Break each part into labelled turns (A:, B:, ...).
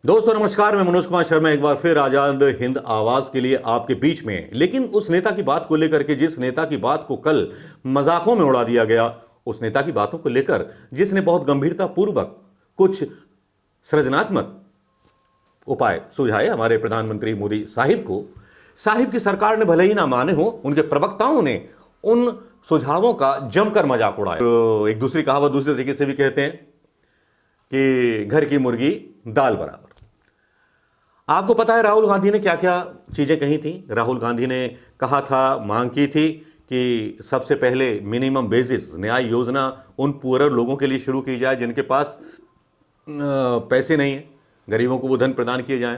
A: दोस्तों नमस्कार, मैं मनोज कुमार शर्मा एक बार फिर आजाद हिंद आवाज के लिए आपके बीच में। लेकिन उस नेता की बात को लेकर के, जिस नेता की बात को कल मजाकों में उड़ा दिया गया, उस नेता की बातों को लेकर जिसने बहुत गंभीरता पूर्वक कुछ सृजनात्मक उपाय सुझाए हमारे प्रधानमंत्री मोदी साहिब की सरकार ने भले ही ना माने हो, उनके प्रवक्ताओं ने उन सुझावों का जमकर मजाक उड़ाया। तो एक दूसरी कहावत दूसरे तरीके से भी कहते हैं कि घर की मुर्गी दाल बराबर। आपको पता है राहुल गांधी ने क्या क्या चीजें कही थी। राहुल गांधी ने कहा था, मांग की थी कि सबसे पहले मिनिमम बेसिस न्याय योजना उन पुअर लोगों के लिए शुरू की जाए जिनके पास पैसे नहीं है, गरीबों को वो धन प्रदान किए जाएं।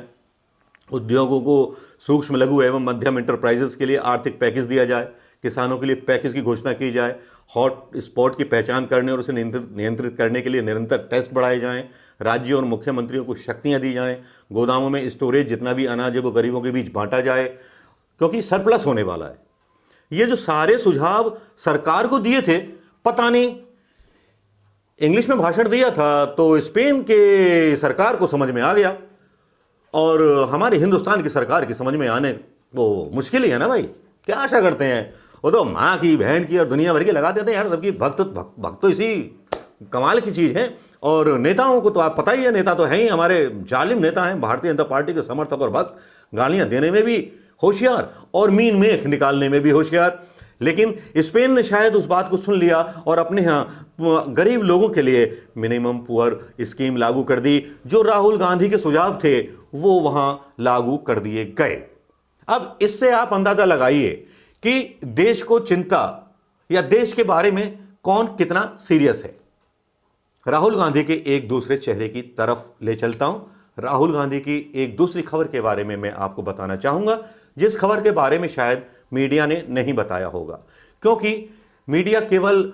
A: उद्योगों को, सूक्ष्म लघु एवं मध्यम इंटरप्राइजेस के लिए आर्थिक पैकेज दिया जाए, किसानों के लिए पैकेज की घोषणा की जाए, हॉट स्पॉट की पहचान करने और उसे नियंत्रित करने के लिए निरंतर टेस्ट बढ़ाए जाएं, राज्यों और मुख्यमंत्रियों को शक्तियां दी जाएं, गोदामों में स्टोरेज जितना भी अनाज है वो गरीबों के बीच बांटा जाए क्योंकि सरप्लस होने वाला है। ये जो सारे सुझाव सरकार को दिए थे, पता नहीं इंग्लिश में भाषण दिया था तो स्पेन के सरकार को समझ में आ गया और हमारे हिंदुस्तान की सरकार की समझ में आने वो मुश्किल ही है ना भाई। क्या आशा करते हैं, वो तो माँ की, बहन की और दुनिया भर की लगा देते हैं यार। सबकी भक्त तो इसी कमाल की चीज़ है। और नेताओं को तो आप पता ही है, नेता तो हैं ही हमारे जालिम नेता हैं, भारतीय जनता पार्टी के समर्थक और भक्त, गालियां देने में भी होशियार और मीन मेख निकालने में भी होशियार। लेकिन स्पेन ने शायद उस बात को सुन लिया और अपने यहाँ गरीब लोगों के लिए मिनिमम पुअर स्कीम लागू कर दी। जो राहुल गांधी के सुझाव थे वो वहां लागू कर दिए गए। अब इससे आप अंदाजा लगाइए कि देश को चिंता या देश के बारे में कौन कितना सीरियस है। राहुल गांधी के एक दूसरे चेहरे की तरफ ले चलता हूं। राहुल गांधी की एक दूसरी खबर के बारे में मैं आपको बताना चाहूंगा, जिस खबर के बारे में शायद मीडिया ने नहीं बताया होगा, क्योंकि मीडिया केवल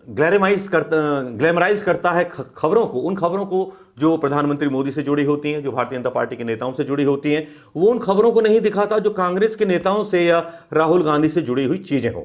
A: ग्लैमराइज करता है खबरों को, उन खबरों को जो प्रधानमंत्री मोदी से जुड़ी होती हैं, जो भारतीय जनता पार्टी के नेताओं से जुड़ी होती हैं। वो उन खबरों को नहीं दिखाता जो कांग्रेस के नेताओं से या राहुल गांधी से जुड़ी हुई चीजें हों,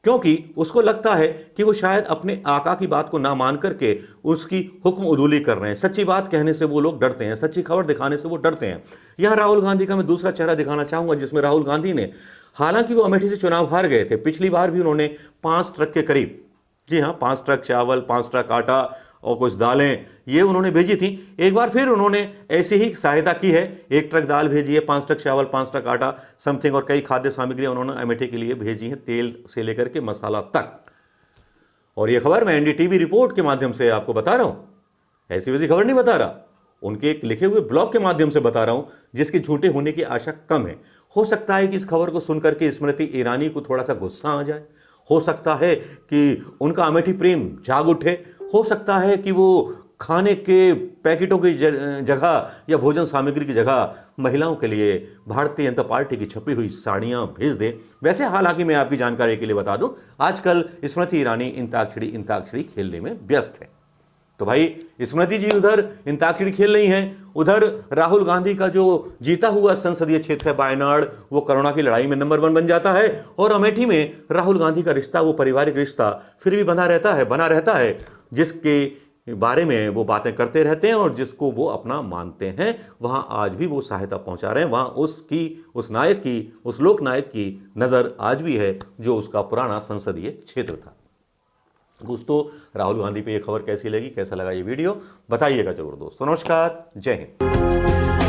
A: क्योंकि उसको लगता है कि वो शायद अपने आका की बात को ना मान करके उसकी हुक्म उदूली कर रहे हैं। सच्ची बात कहने से वो लोग डरते हैं, सच्ची खबर दिखाने से वो डरते हैं। यहां राहुल गांधी का मैं दूसरा चेहरा दिखाना चाहूंगा, जिसमें राहुल गांधी ने, हालांकि वो अमेठी से चुनाव हार गए थे, पिछली बार भी उन्होंने 5 ट्रक के करीब, जी हाँ, 5 ट्रक चावल, 5 ट्रक आटा और कुछ दालें ये उन्होंने भेजी थी। एक बार फिर उन्होंने ऐसी ही सहायता की है, 1 ट्रक दाल भेजी है, 5 ट्रक चावल, 5 ट्रक आटा समथिंग और कई खाद्य सामग्रियां उन्होंने अमेठी के लिए भेजी हैं, तेल से लेकर के मसाला तक। और ये खबर मैं एनडीटीवी रिपोर्ट के माध्यम से आपको बता रहा हूं, ऐसी वैसी खबर नहीं बता रहा, उनके एक लिखे हुए ब्लॉग के माध्यम से बता रहा हूं, जिसके झूठे होने की आशा कम है। हो सकता है कि इस खबर को सुनकर के स्मृति ईरानी को थोड़ा सा गुस्सा आ जाए, हो सकता है कि उनका अमेठी प्रेम जाग उठे, हो सकता है कि वो खाने के पैकेटों की जगह या भोजन सामग्री की जगह महिलाओं के लिए भारतीय जनता पार्टी की छपी हुई साड़ियां भेज दें। वैसे हालांकि मैं आपकी जानकारी के लिए बता दूं, आजकल स्मृति ईरानी इंताक्षरी खेलने में व्यस्त है। तो भाई स्मृति जी उधर इंताक्षरी खेल रही हैं, उधर राहुल गांधी का जो जीता हुआ संसदीय क्षेत्र है वायनाड, वो कोरोना की लड़ाई में नंबर 1 बन जाता है। और अमेठी में राहुल गांधी का रिश्ता, वो पारिवारिक रिश्ता फिर भी बना रहता है, जिसके बारे में वो बातें करते रहते हैं और जिसको वो अपना मानते हैं, वहां आज भी वो सहायता पहुंचा रहे हैं। वहां उस नायक की, उस लोक नायक की नजर आज भी है जो उसका पुराना संसदीय क्षेत्र था। दोस्तों, राहुल गांधी पे ये खबर कैसी लगी, कैसा लगा ये वीडियो, बताइएगा जरूर दोस्तों। नमस्कार, जय हिंद।